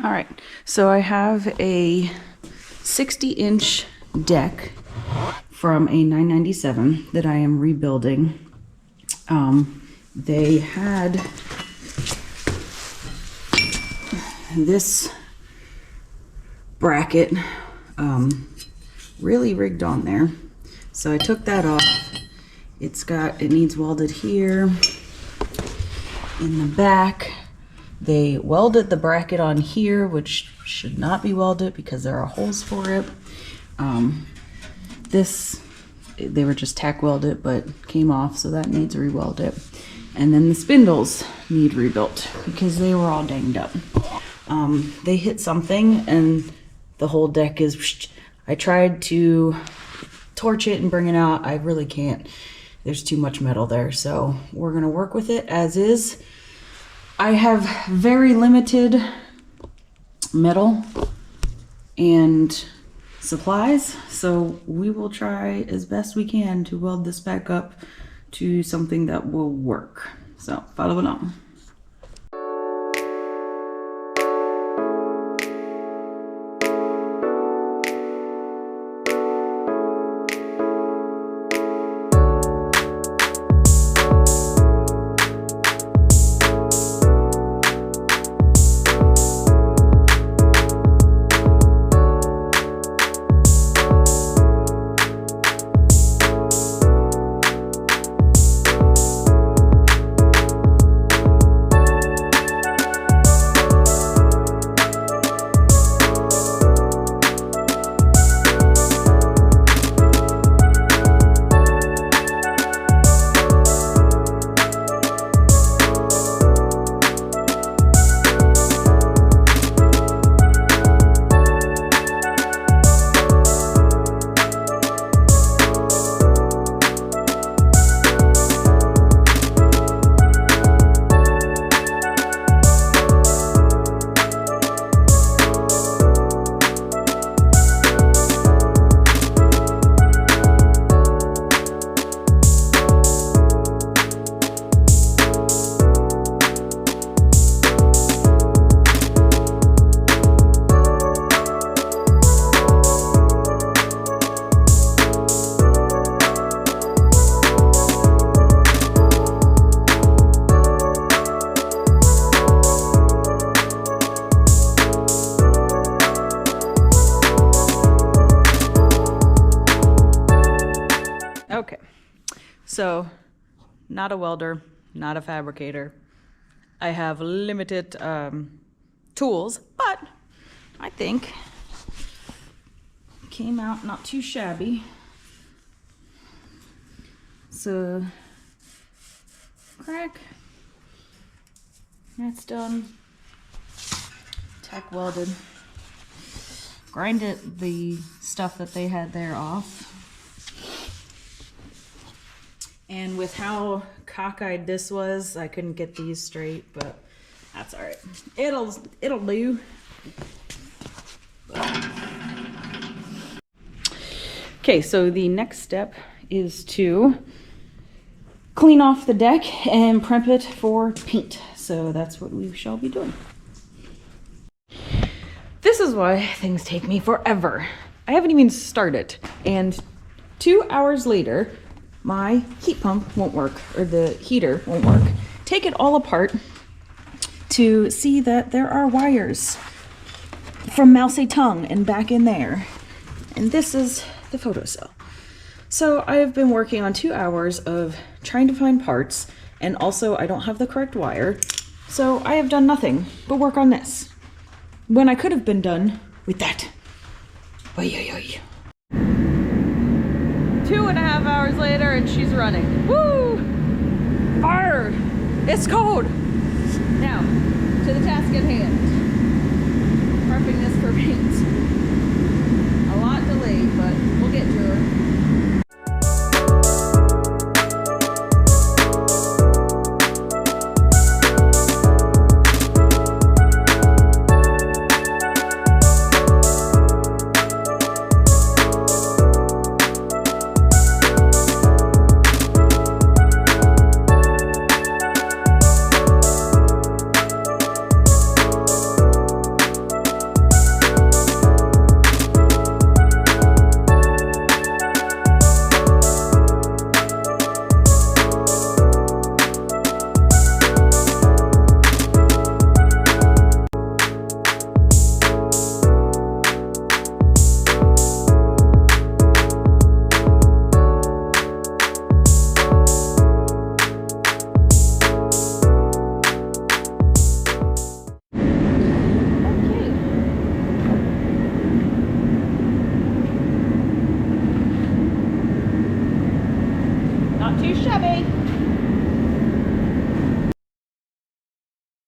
All right, so I have a 60-inch deck from a 997 that I am rebuilding. They had this bracket really rigged on there, so I took that off. It needs welded here in the back. They welded the bracket on here, which should not be welded because there are holes for it. They were just tack welded, but came off, so that needs re-welded. And then the spindles need rebuilt because they were all danged up. They hit something and the whole deck is, I tried to torch it and bring it out. I really can't. There's too much metal there, so we're gonna work with it as is. I have very limited metal and supplies, so we will try as best we can to weld this back up to something that will work. So follow along. Okay, so not a welder, not a fabricator. I have limited tools, but I think it came out not too shabby. So crack, that's done. Tack welded. Grinded the stuff that they had there off. And with how cockeyed this was, I couldn't get these straight, but that's all right. It'll do. Okay, so the next step is to clean off the deck and prep it for paint. So that's what we shall be doing. This is why things take me forever. I haven't even started, and 2 hours later, my heat pump won't work, or the heater won't work. Take it all apart to see that there are wires from Mao Zedong and back in there. And this is the photocell. So I have been working on 2 hours of trying to find parts, and also I don't have the correct wire. So I have done nothing but work on this, when I could have been done with that. Oy, oy, oy. 2.5 hours later and she's running. Woo! Fire! It's cold! Now, to the task at hand.